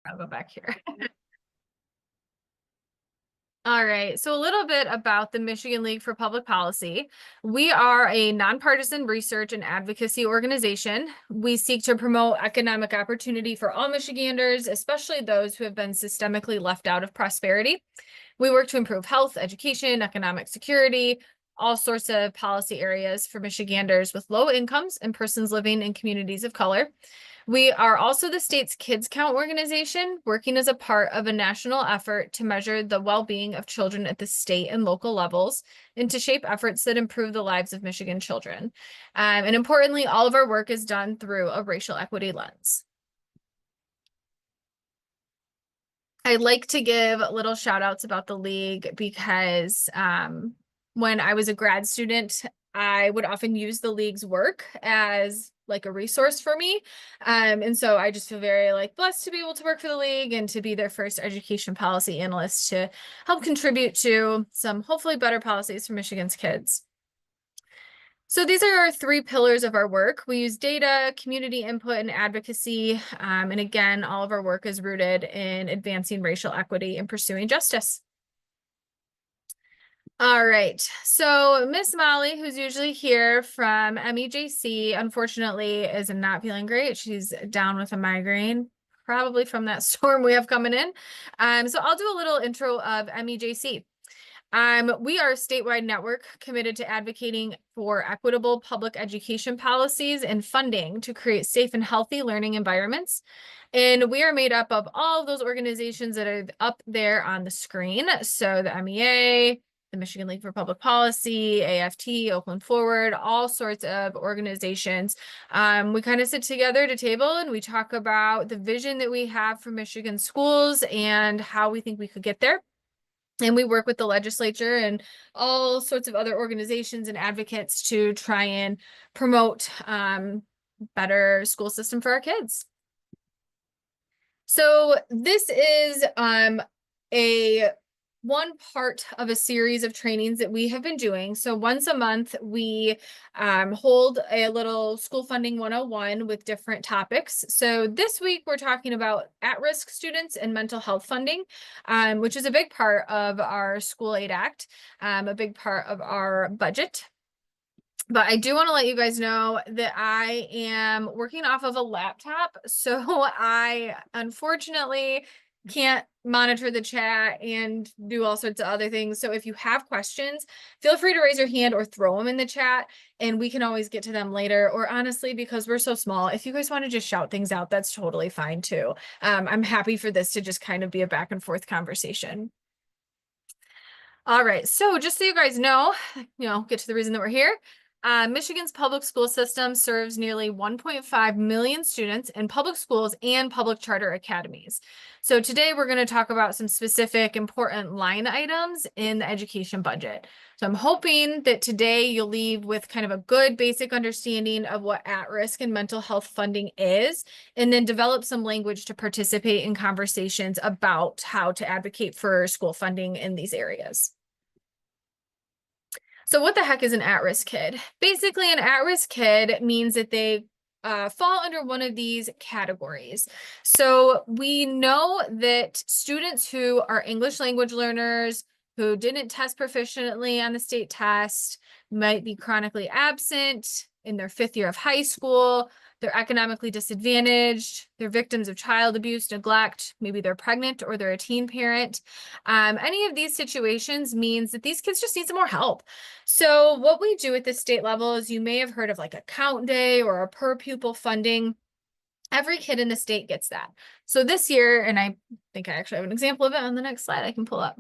I'll go back here. All right, so a little bit about the Michigan League for Public Policy. We are a nonpartisan research and advocacy organization. We seek to promote economic opportunity for all Michiganders, especially those who have been systemically left out of prosperity. We work to improve health, education, economic security, all sorts of policy areas for Michiganders with low incomes and persons living in communities of color. We are also the state's Kids Count organization, working as a part of a national effort to measure the well-being of children at the state and local levels and to shape efforts that improve the lives of Michigan children. And importantly, all of our work is done through a racial equity lens. I'd like to give little shout outs about the league because when I was a grad student, I would often use the league's work as like a resource for me. And so I just feel very like blessed to be able to work for the league and to be their first education policy analyst to help contribute to some hopefully better policies for Michigan's kids. So these are our three pillars of our work. We use data, community input, and advocacy. And again, all of our work is rooted in advancing racial equity and pursuing justice. All right, so Miss Molly, who's usually here from MEJC, unfortunately is not feeling great. She's down with a migraine, probably from that storm we have coming in. So I'll do a little intro of MEJC. We are a statewide network committed to advocating for equitable public education policies and funding to create safe and healthy learning environments. And we are made up of all of those organizations that are up there on the screen. So the MEA, the Michigan League for Public Policy, AFT, Oakland Forward, all sorts of organizations. We kind of sit together at a table and we talk about the vision that we have for Michigan schools and how we think we could get there. And we work with the legislature and all sorts of other organizations and advocates to try and promote better school system for our kids. So this is a one part of a series of trainings that we have been doing. So once a month, we hold a little school funding 101 with different topics. So this week, we're talking about at-risk students and mental health funding, which is a big part of our School Aid Act, a big part of our budget. But I do want to let you guys know that I am working off of a laptop. So I unfortunately can't monitor the chat and do all sorts of other things. So if you have questions, feel free to raise your hand or throw them in the chat and we can always get to them later. Or honestly, because we're so small, if you guys want to just shout things out, that's totally fine too. I'm happy for this to just kind of be a back and forth conversation. All right, so just so you guys know, get to the reason that we're here. Michigan's public school system serves nearly 1.5 million students in public schools and public charter academies. So today we're going to talk about some specific important line items in the education budget. So I'm hoping that today you'll leave with kind of a good basic understanding of what at-risk and mental health funding is, and then develop some language to participate in conversations about how to advocate for school funding in these areas. So what the heck is an at-risk kid? Basically, an at-risk kid means that they fall under one of these categories. So we know that students who are English language learners, who didn't test proficiently on the state test, might be chronically absent in their 5th year of high school, they're economically disadvantaged, they're victims of child abuse, neglect, maybe they're pregnant or they're a teen parent. Any of these situations means that these kids just need some more help. So what we do at the state level is you may have heard of like a count day or a per pupil funding. Every kid in the state gets that. So this year, and I think I actually have an example of it on the next slide I can pull up.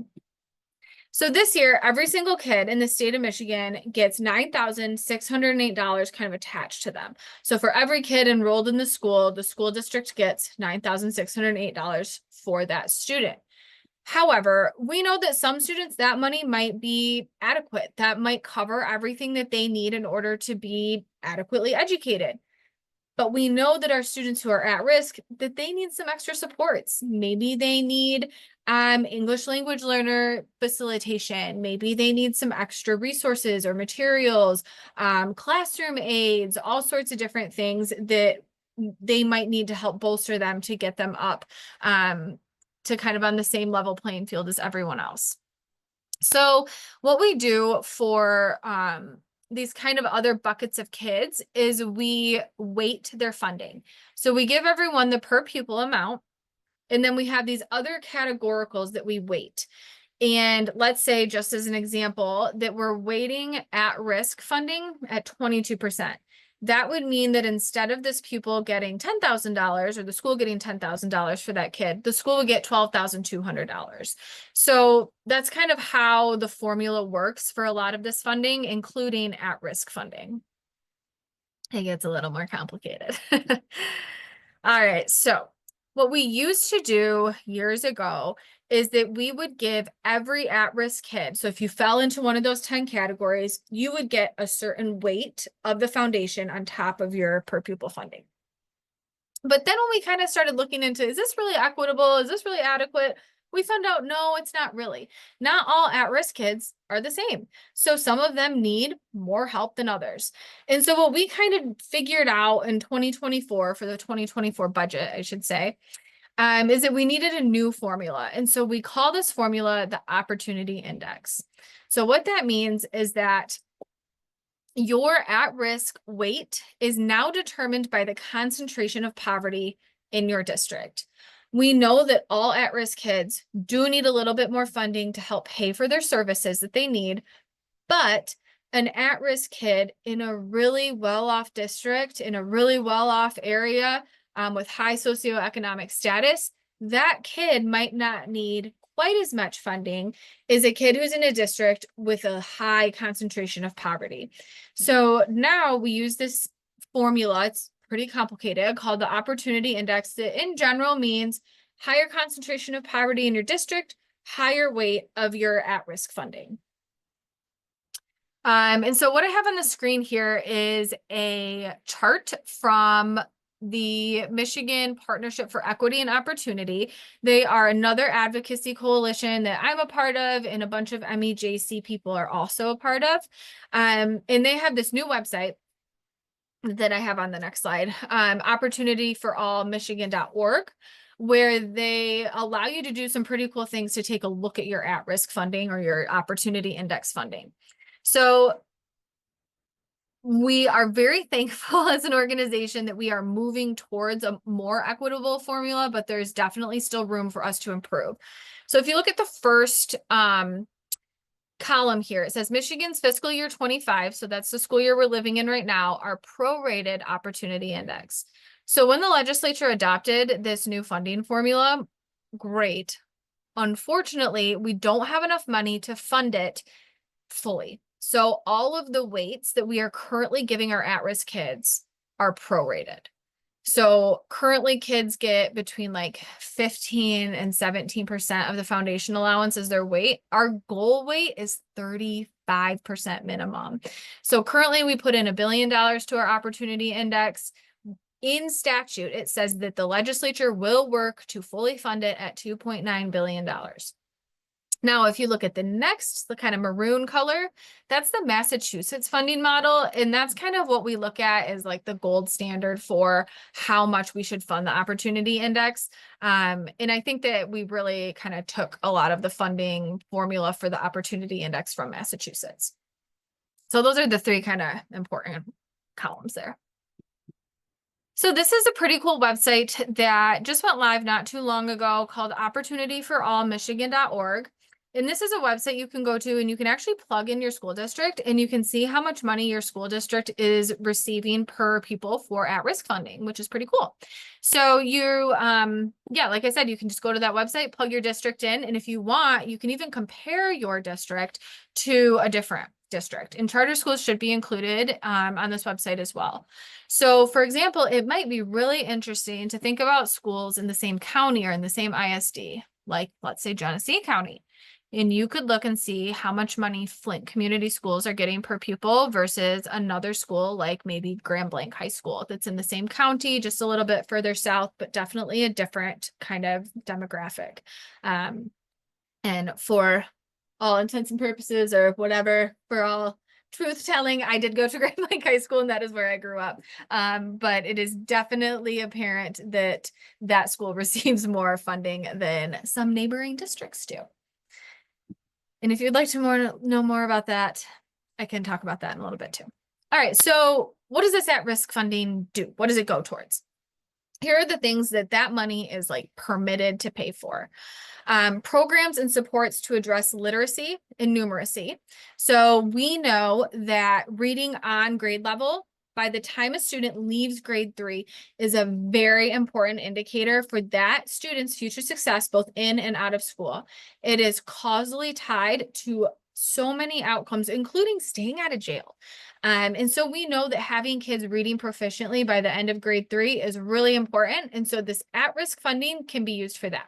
So this year, every single kid in the state of Michigan gets $9,608 kind of attached to them. So for every kid enrolled in the school district gets $9,608 for that student. However, we know that some students, that money might be adequate. That might cover everything that they need in order to be adequately educated. But we know that our students who are at risk, that they need some extra supports. Maybe they need English language learner facilitation. Maybe they need some extra resources or materials, classroom aids, all sorts of different things that they might need to help bolster them to get them up to kind of on the same level playing field as everyone else. So what we do for these kind of other buckets of kids is we weight their funding. So we give everyone the per pupil amount, and then we have these other categoricals that we weight. And let's say, just as an example, that we're weighting at-risk funding at 22%. That would mean that instead of this pupil getting $10,000 or the school getting $10,000 for that kid, the school would get $12,200. So that's kind of how the formula works for a lot of this funding, including at-risk funding. It gets a little more complicated. All right, so what we used to do years ago is that we would give every at-risk kid, so if you fell into one of those 10 categories, you would get a certain weight of the foundation on top of your per pupil funding. But then when we kind of started looking into, is this really equitable? Is this really adequate? We found out, no, it's not really. Not all at-risk kids are the same. So some of them need more help than others. And so what we kind of figured out in 2024 for the 2024 budget, I should say, is that we needed a new formula. And so we call this formula the opportunity index. So what that means is that your at-risk weight is now determined by the concentration of poverty in your district. We know that all at-risk kids do need a little bit more funding to help pay for their services that they need, but an at-risk kid in a really well-off district, in a really well-off area, with high socioeconomic status, that kid might not need quite as much funding as a kid who's in a district with a high concentration of poverty. So now we use this formula, it's pretty complicated, called the opportunity index, that in general means higher concentration of poverty in your district, higher weight of your at-risk funding. And so what I have on the screen here is a chart from the Michigan Partnership for Equity and Opportunity. They are another advocacy coalition that I'm a part of, and a bunch of MEJC people are also a part of. And they have this new website that I have on the next slide, opportunityforallmichigan.org, where they allow you to do some pretty cool things to take a look at your at-risk funding or your opportunity index funding. So we are very thankful as an organization that we are moving towards a more equitable formula, but there's definitely still room for us to improve. So if you look at the first column here, it says Michigan's fiscal year 25, so that's the school year we're living in right now, our prorated opportunity index. So when the legislature adopted this new funding formula, great. Unfortunately, we don't have enough money to fund it fully. So all of the weights that we are currently giving our at-risk kids are prorated. So currently kids get between like 15 and 17% of the foundation allowance as their weight. Our goal weight is 35% minimum. So currently we put in $1 billion to our opportunity index. In statute, it says that the legislature will work to fully fund it at $2.9 billion. Now, if you look at the next, the kind of maroon color, that's the Massachusetts funding model. And that's kind of what we look at as like the gold standard for how much we should fund the opportunity index. And I think that we really kind of took a lot of the funding formula for the opportunity index from Massachusetts. So those are the three kind of important columns there. So this is a pretty cool website that just went live not too long ago called opportunityforallmichigan.org. And this is a website you can go to and you can actually plug in your school district and you can see how much money your school district is receiving per pupil for at-risk funding, which is pretty cool. So you, yeah, like I said, you can just go to that website, plug your district in. And if you want, you can even compare your district to a different district, and charter schools should be included on this website as well. So for example, it might be really interesting to think about schools in the same county or in the same ISD, like let's say Genesee County. And you could look and see how much money Flint Community Schools are getting per pupil versus another school like maybe Grand Blanc High School that's in the same county, just a little bit further south, but definitely a different kind of demographic. And for all intents and purposes or whatever, for all truth telling, I did go to Grand Lake High School, and that is where I grew up. But it is definitely apparent that that school receives more funding than some neighboring districts do. And if you'd like to know more about that, I can talk about that in a little bit too. All right, so what does this at-risk funding do? What does it go towards? Here are the things that money is like permitted to pay for. Programs and supports to address literacy and numeracy. So we know that reading on grade level by the time a student leaves grade 3 is a very important indicator for that student's future success, both in and out of school. It is causally tied to so many outcomes, including staying out of jail. And so we know that having kids reading proficiently by the end of grade 3 is really important. And so this at-risk funding can be used for that.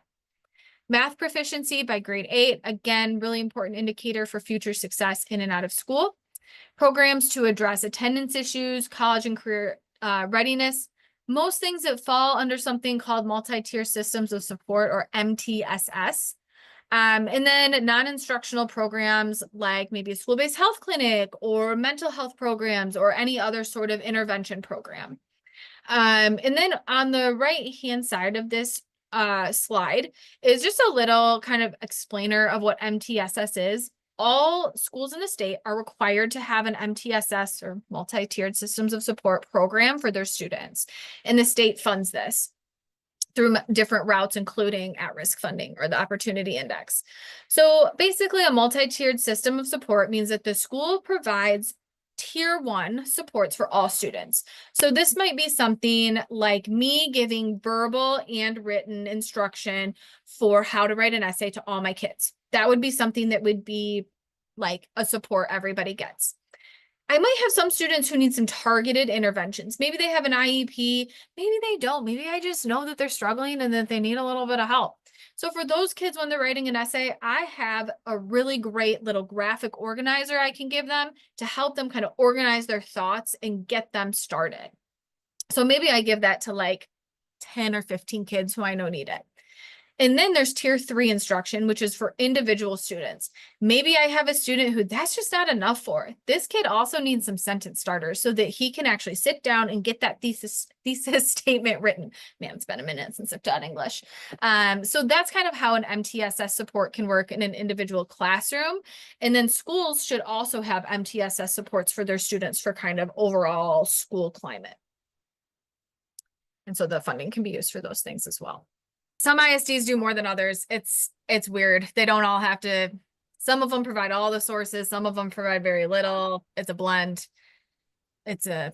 Math proficiency by grade 8, again, really important indicator for future success in and out of school. Programs to address attendance issues, college and career readiness. Most things that fall under something called multi-tier systems of support, or MTSS. And then non-instructional programs like maybe a school-based health clinic or mental health programs or any other sort of intervention program. And then on the right-hand side of this slide is just a little kind of explainer of what MTSS is. All schools in the state are required to have an MTSS, or multi-tiered systems of support program, for their students. And the state funds this through different routes, including at-risk funding or the opportunity index. So basically, a multi-tiered system of support means that the school provides tier 1 supports for all students. So this might be something like me giving verbal and written instruction for how to write an essay to all my kids. That would be something that would be like a support everybody gets. I might have some students who need some targeted interventions. Maybe they have an IEP, maybe they don't. Maybe I just know that they're struggling and that they need a little bit of help. So for those kids, when they're writing an essay, I have a really great little graphic organizer I can give them to help them kind of organize their thoughts and get them started. So maybe I give that to like 10 or 15 kids who I know need it. And then there's tier 3 instruction, which is for individual students. Maybe I have a student who that's just not enough for. This kid also needs some sentence starters so that he can actually sit down and get that thesis statement written. Man, it's been a minute since I've taught English. So that's kind of how an MTSS support can work in an individual classroom. And then schools should also have MTSS supports for their students for kind of overall school climate. And so the funding can be used for those things as well. Some ISDs do more than others. It's weird. They don't all have to. Some of them provide all the sources. Some of them provide very little. It's a blend. It's a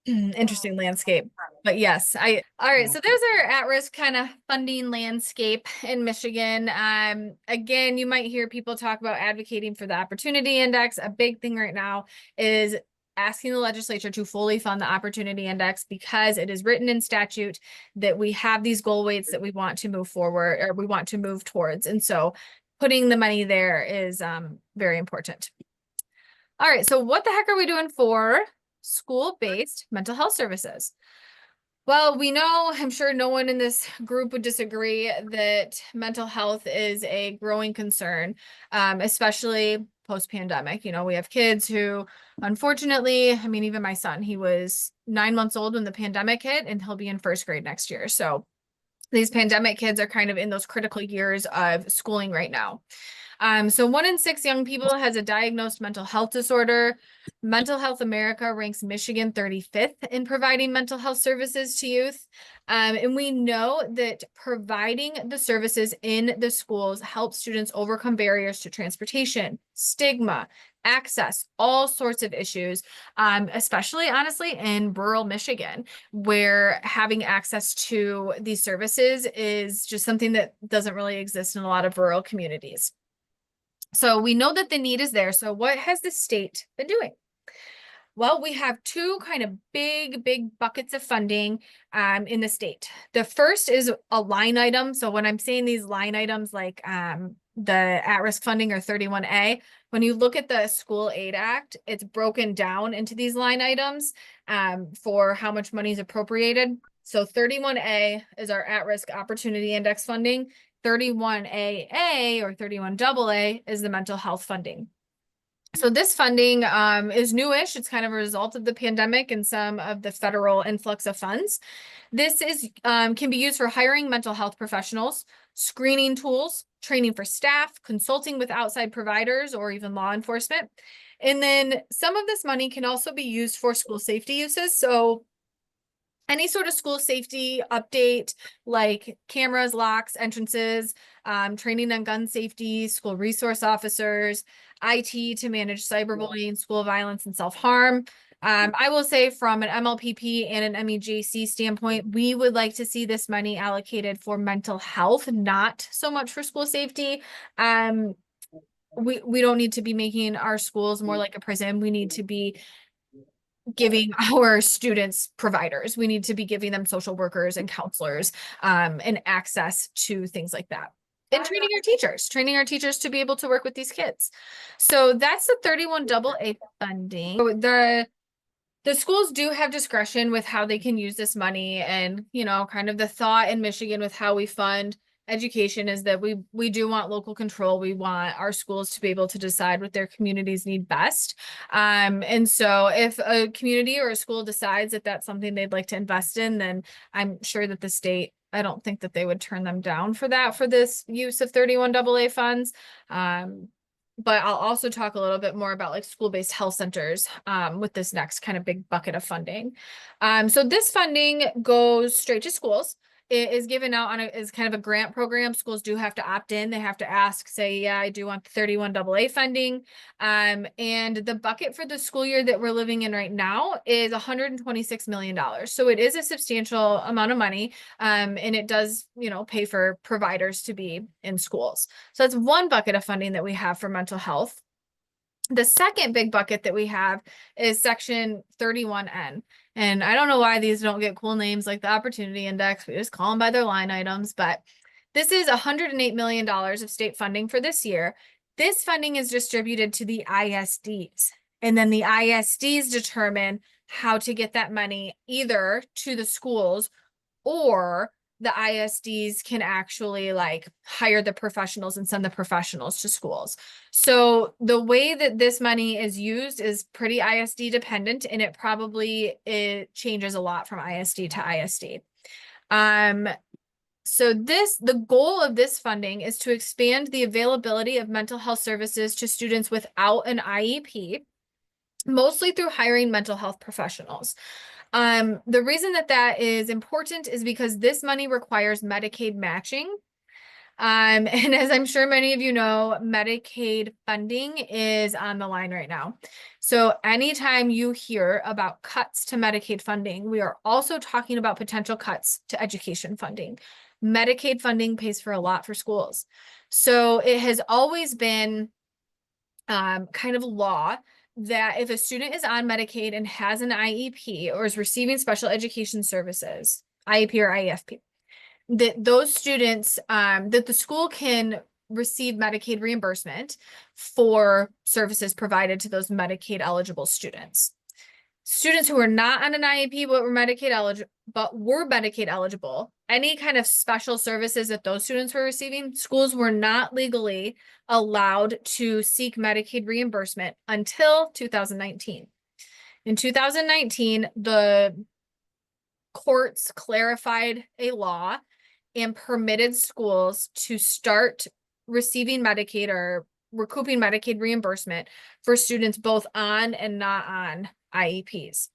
interesting landscape. But yes, all right. So there's our at-risk kind of funding landscape in Michigan. Again, you might hear people talk about advocating for the opportunity index. A big thing right now is asking the legislature to fully fund the opportunity index, because it is written in statute that we have these goal weights that we want to move forward, or we want to move towards. And so putting the money there is very important. All right, so what the heck are we doing for school-based mental health services? Well, we know, I'm sure no one in this group would disagree, that mental health is a growing concern, especially post-pandemic. You know, we have kids who, unfortunately, I mean, even my son, he was 9 months old when the pandemic hit, and he'll be in 1st grade next year. So these pandemic kids are kind of in those critical years of schooling right now. So 1 in 6 young people has a diagnosed mental health disorder. Mental Health America ranks Michigan 35th in providing mental health services to youth. And we know that providing the services in the schools helps students overcome barriers to transportation, stigma, access, all sorts of issues, especially honestly in rural Michigan, where having access to these services is just something that doesn't really exist in a lot of rural communities. So we know that the need is there. So what has the state been doing? Well, we have 2 kind of big buckets of funding in the state. The first is a line item. So when I'm saying these line items, like the at-risk funding, or 31A, when you look at the School Aid Act, it's broken down into these line items for how much money is appropriated. So 31A is our at-risk opportunity index funding. 31AA or 31AA is the mental health funding. So this funding is newish. It's kind of a result of the pandemic and some of the federal influx of funds. This is can be used for hiring mental health professionals, screening tools, training for staff, consulting with outside providers, or even law enforcement. And then some of this money can also be used for school safety uses. So any sort of school safety update, like cameras, locks, entrances, training on gun safety, school resource officers, IT to manage cyberbullying, school violence, and self-harm. I will say from an MLPP and an MEJC standpoint, we would like to see this money allocated for mental health, not so much for school safety. We don't need to be making our schools more like a prison. We need to be giving our students providers. We need to be giving them social workers and counselors and access to things like that. And training our teachers to be able to work with these kids. So that's the 31 AA funding. So the schools do have discretion with how they can use this money, and kind of the thought in Michigan with how we fund education is that we do want local control. We want our schools to be able to decide what their communities need best. And so if a community or a school decides that that's something they'd like to invest in, then I'm sure that the state, I don't think that they would turn them down for that, for this use of 31 AA funds. But I'll also talk a little bit more about like school-based health centers with this next kind of big bucket of funding. So this funding goes straight to schools. It is given out on is kind of a grant program. Schools do have to opt in. They have to ask, say, yeah, I do want the 31 AA funding. And the bucket for the school year that we're living in right now is $126 million. So it is a substantial amount of money. And it does, pay for providers to be in schools. So that's one bucket of funding that we have for mental health. The second big bucket that we have is Section 31N. And I don't know why these don't get cool names like the Opportunity Index. We just call them by their line items. But this is $108 million of state funding for this year. This funding is distributed to the ISDs. And then the ISDs determine how to get that money either to the schools, or the ISDs can actually like hire the professionals and send the professionals to schools. So the way that this money is used is pretty ISD dependent, and it changes a lot from ISD to ISD. So the goal of this funding is to expand the availability of mental health services to students without an IEP, mostly through hiring mental health professionals. The reason that is important is because this money requires Medicaid matching. And as I'm sure many of you know, Medicaid funding is on the line right now. So anytime you hear about cuts to Medicaid funding, we are also talking about potential cuts to education funding. Medicaid funding pays for a lot for schools. So it has always been kind of law that if a student is on Medicaid and has an IEP or is receiving special education services, IEP or IEFP, that those students, that the school can receive Medicaid reimbursement for services provided to those Medicaid eligible students. Students who are not on an IEP but were Medicaid eligible, any kind of special services that those students were receiving, schools were not legally allowed to seek Medicaid reimbursement until 2019. In 2019, the courts clarified a law and permitted schools to start receiving Medicaid or recouping Medicaid reimbursement for students both on and not on IEPs.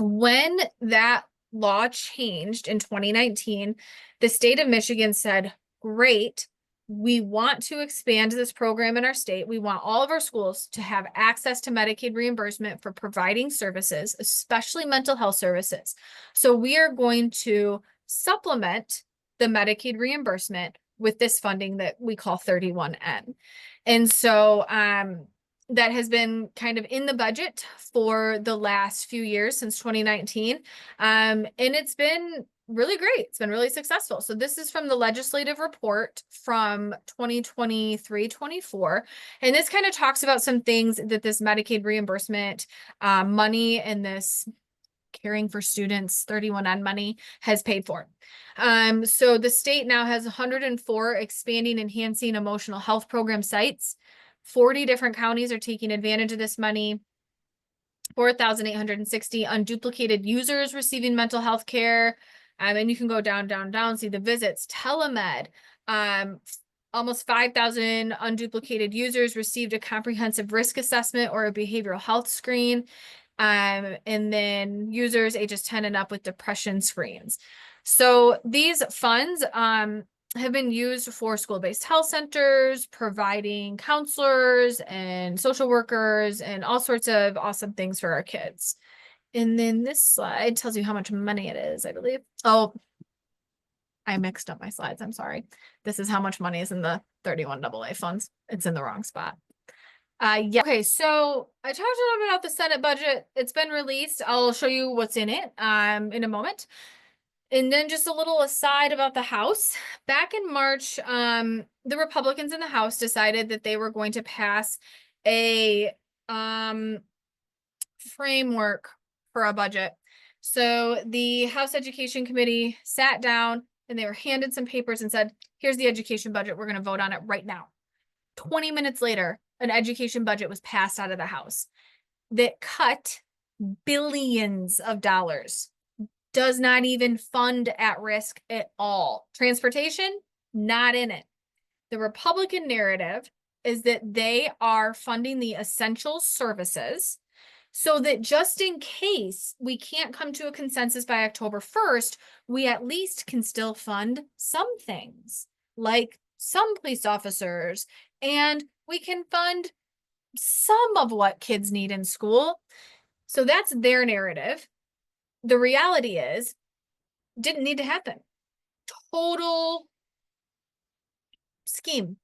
When that law changed in 2019, the state of Michigan said, great, we want to expand this program in our state. We want all of our schools to have access to Medicaid reimbursement for providing services, especially mental health services. So we are going to supplement the Medicaid reimbursement with this funding that we call 31N. And so that has been kind of in the budget for the last few years since 2019. And it's been really great. It's been really successful. So this is from the legislative report from 2023-24. And this kind of talks about some things that this Medicaid reimbursement money and this caring for students 31N money has paid for. So the state now has 104 expanding, enhancing emotional health program sites, 40 different counties are taking advantage of this money. 4,860 unduplicated users receiving mental health care. And you can go down, down, down, see the visits, telemed. Almost 5,000 unduplicated users received a comprehensive risk assessment or a behavioral health screen. And then users ages 10 and up with depression screens. So these funds have been used for school-based health centers, providing counselors and social workers and all sorts of awesome things for our kids. And then this slide tells you how much money it is, I believe. Oh, I mixed up my slides. I'm sorry. This is how much money is in the 31 AA funds. It's in the wrong spot. Yeah. Okay, so I talked a little bit about the Senate budget. It's been released. I'll show you what's in it in a moment. And then just a little aside about the House. Back in March, the Republicans in the House decided that they were going to pass a framework for a budget. So the House Education Committee sat down and they were handed some papers and said, here's the education budget. We're going to vote on it right now. 20 minutes later, an education budget was passed out of the House that cut billions of dollars, does not even fund at risk at all. Transportation, not in it. The Republican narrative is that they are funding the essential services so that just in case we can't come to a consensus by October 1st, we at least can still fund some things, like some police officers, and we can fund some of what kids need in school. So that's their narrative. The reality is, didn't need to happen. Total scheme.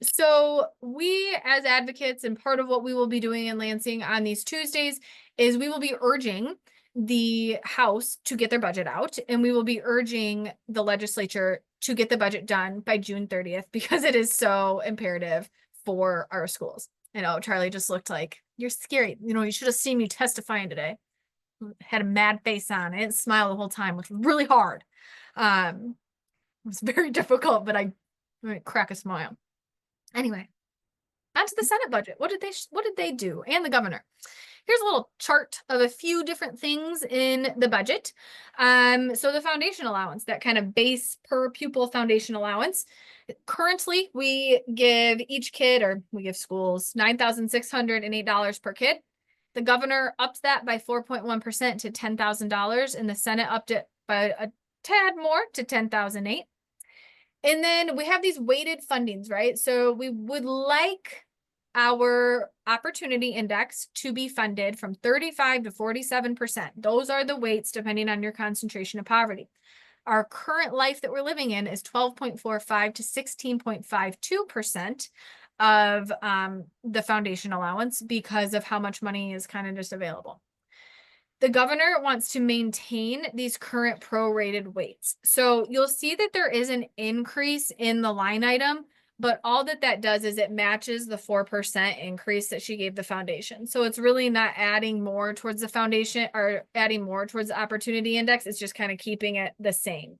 So we as advocates, and part of what we will be doing in Lansing on these Tuesdays is we will be urging the House to get their budget out, and we will be urging the legislature to get the budget done by June 30th because it is so imperative for our schools. I know Charlie just looked like, you're scary. You know, you should have seen me testifying today. Had a mad face on. I didn't smile the whole time, which was really hard. It was very difficult, but I crack a smile. Anyway, on to the Senate budget. What did they do? And the governor. Here's a little chart of a few different things in the budget. So the foundation allowance, that kind of base per pupil foundation allowance. Currently, we give each kid, or we give schools, $9,608 per kid. The governor upped that by 4.1% to $10,000, and the Senate upped it by a tad more to $10,008. And then we have these weighted fundings, right? So we would like our opportunity index to be funded from 35 to 47%. Those are the weights depending on your concentration of poverty. Our current life that we're living in is 12.45 to 16.52% of the foundation allowance because of how much money is kind of just available. The governor wants to maintain these current prorated weights. So you'll see that there is an increase in the line item, but all that does is it matches the 4% increase that she gave the foundation. So it's really not adding more towards the foundation or adding more towards the opportunity index. It's just kind of keeping it the same.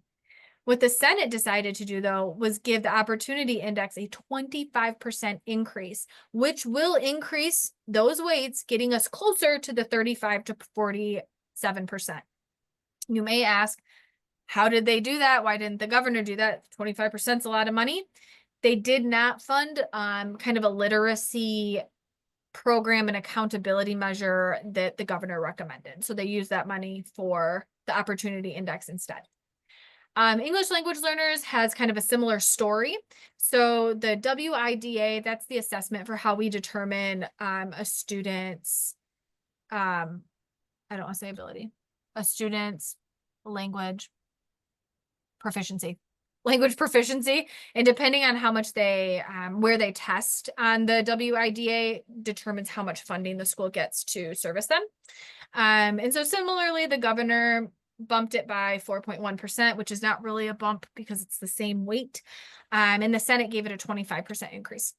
What the Senate decided to do, though, was give the opportunity index a 25% increase, which will increase those weights, getting us closer to the 35 to 47%. You may ask, how did they do that? Why didn't the governor do that? 25% is a lot of money. They did not fund kind of a literacy program and accountability measure that the governor recommended. So they used that money for the opportunity index instead. English language learners has kind of a similar story. So the WIDA, that's the assessment for how we determine a student's, I don't want to say ability, a student's language proficiency. Language proficiency, and depending on how much they, where they test on the WIDA determines how much funding the school gets to service them. And so similarly, the governor bumped it by 4.1%, which is not really a bump because it's the same weight. And the Senate gave it a 25% increase.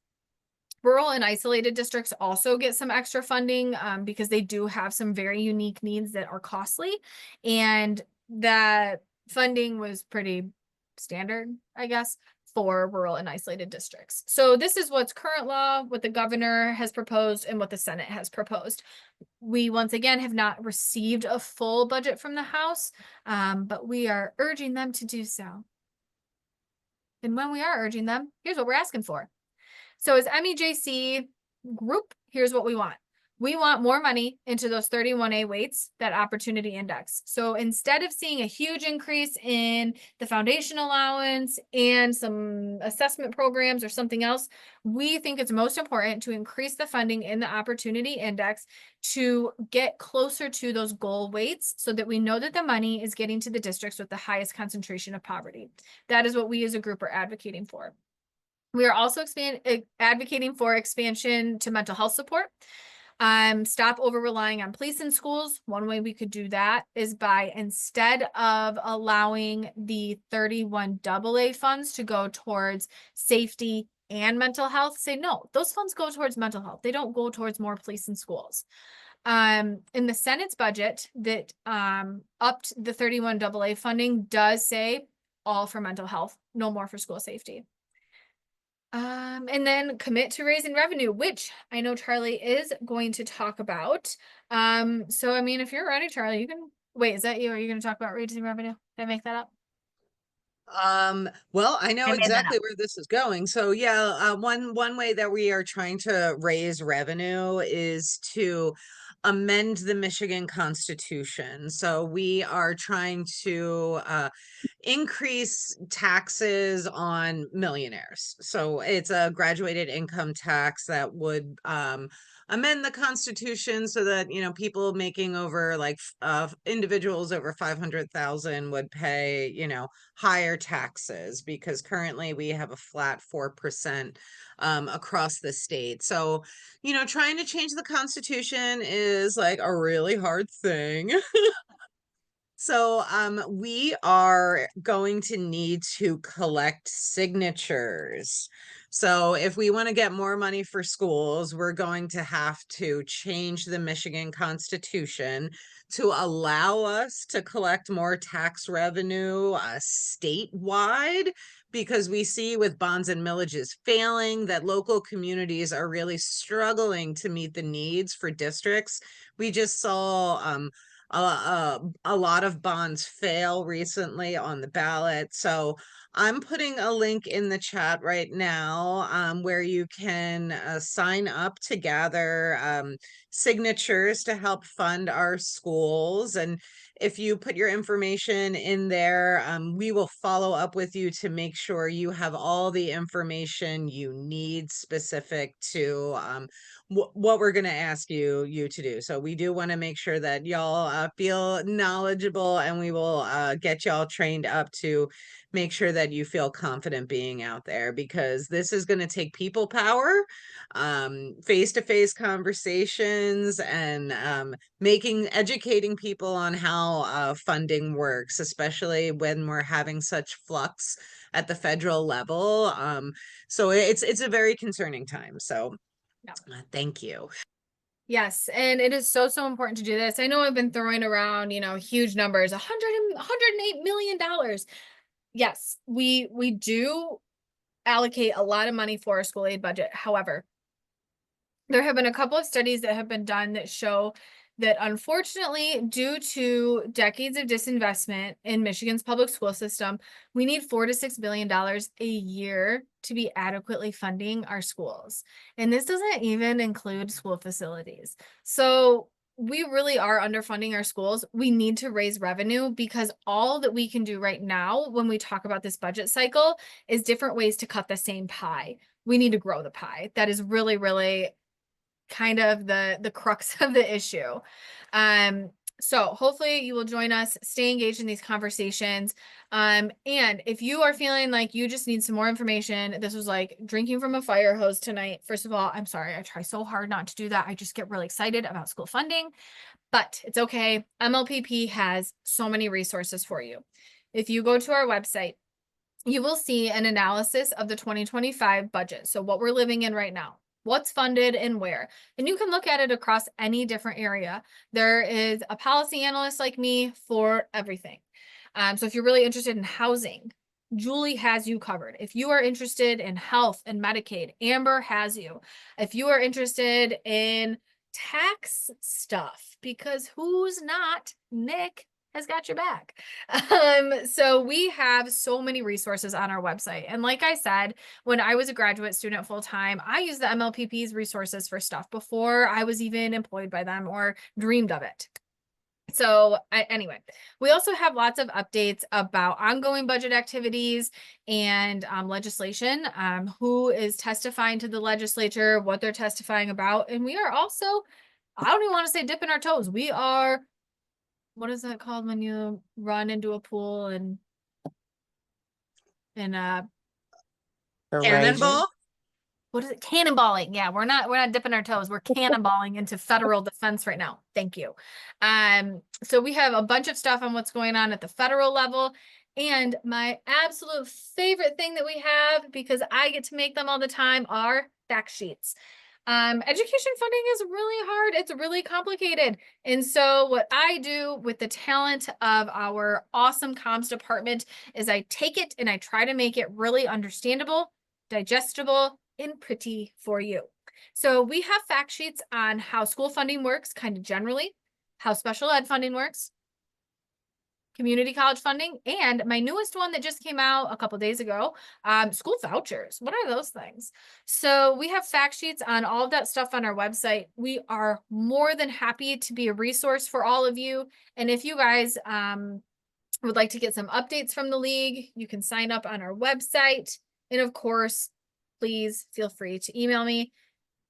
Rural and isolated districts also get some extra funding because they do have some very unique needs that are costly. And that funding was pretty standard, I guess, for rural and isolated districts. So this is what's current law, what the governor has proposed, and what the Senate has proposed. We once again have not received a full budget from the House, but we are urging them to do so. And when we are urging them, here's what we're asking for. So as MEJC group, here's what we want. We want more money into those 31A weights, that opportunity index. So instead of seeing a huge increase in the foundation allowance and some assessment programs or something else, we think it's most important to increase the funding in the opportunity index to get closer to those goal weights so that we know that the money is getting to the districts with the highest concentration of poverty. That is what we as a group are advocating for. We are also advocating for expansion to mental health support. Stop over relying on police in schools. One way we could do that is by, instead of allowing the 31AA funds to go towards safety and mental health, say no, those funds go towards mental health. They don't go towards more police in schools. In the Senate's budget that upped the 31AA funding does say all for mental health, no more for school safety. And then commit to raising revenue, which I know Charlie is going to talk about. So I mean, if you're ready, Charlie, you can wait. Is that you? Are you going to talk about raising revenue? Did I make that up? Well, I I know made that up. exactly where this is going. So yeah, one way that we are trying to raise revenue is to amend the Michigan Constitution. So we are trying to increase taxes on millionaires. So it's a graduated income tax that would amend the Constitution so that, you know, people making over like individuals over 500,000 would pay, you know, higher taxes, because currently we have a flat 4% across the state. So, you know, trying to change the Constitution is like a really hard thing. So, we are going to need to collect signatures. So, if we want to get more money for schools, we're going to have to change the Michigan Constitution to allow us to collect more tax revenue statewide, because we see with bonds and millages failing that local communities are really struggling to meet the needs for districts. We just saw a lot of bonds fail recently on the ballot. So I'm putting a link in the chat right now where you can sign up to gather signatures to help fund our schools. And if you put your information in there, we will follow up with you to make sure you have all the information you need specific to what we're going to ask you to do. So we do want to make sure that y'all feel knowledgeable, and we will get y'all trained up to make sure that you feel confident being out there, because this is going to take people power, face-to-face conversations, and educating people on how funding works, especially when we're having such flux at the federal level. So it's a very concerning time. So Yeah. thank you. Yes, and it is so important to do this. I know I've been throwing around, you know, huge numbers, 108 million dollars. Yes, we do allocate a lot of money for our school aid budget. However, there have been a couple of studies that have been done that show that, unfortunately, due to decades of disinvestment in Michigan's public school system, we need $4 to $6 billion a year to be adequately funding our schools. And this doesn't even include school facilities. So we really are underfunding our schools. We need to raise revenue, because all that we can do right now when we talk about this budget cycle is different ways to cut the same pie. We need to grow the pie. That is really kind of the crux of the issue. So hopefully you will join us, stay engaged in these conversations. And if you are feeling like you just need some more information, this was like drinking from a fire hose tonight. First of all, I'm sorry. I try so hard not to do that. I just get really excited about school funding, but it's okay. MLPP has so many resources for you. If you go to our website, you will see an analysis of the 2025 budget. So what we're living in right now, what's funded and where. And you can look at it across any different area. There is a policy analyst like me for everything. So if you're really interested in housing, Julie has you covered. If you are interested in health and Medicaid, Amber has you. If you are interested in tax stuff, because who's not, Nick has got your back. So we have so many resources on our website. And like I said, when I was a graduate student full time, I used the MLPP's resources for stuff before I was even employed by them or dreamed of it. So anyway, we also have lots of updates about ongoing budget activities and legislation, who is testifying to the legislature, what they're testifying about. And we are also, I don't even want to say dipping our toes. We are, what is that called when you run into a pool and Cannonball? what is it? Cannonballing. Yeah, we're not dipping our toes. We're cannonballing into federal defense right now. Thank you. So we have a bunch of stuff on what's going on at the federal level. And my absolute favorite thing that we have, because I get to make them all the time, are fact sheets. Education funding is really hard. It's really complicated. And so what I do with the talent of our awesome comms department is I take it and I try to make it really understandable, digestible, and pretty for you. So we have fact sheets on how school funding works kind of generally, how special ed funding works, community college funding, and my newest one that just came out a couple days ago, school vouchers. What are those things? So we have fact sheets on all of that stuff on our website. We are more than happy to be a resource for all of you. And if you guys would like to get some updates from the league, you can sign up on our website. And of course, please feel free to email me.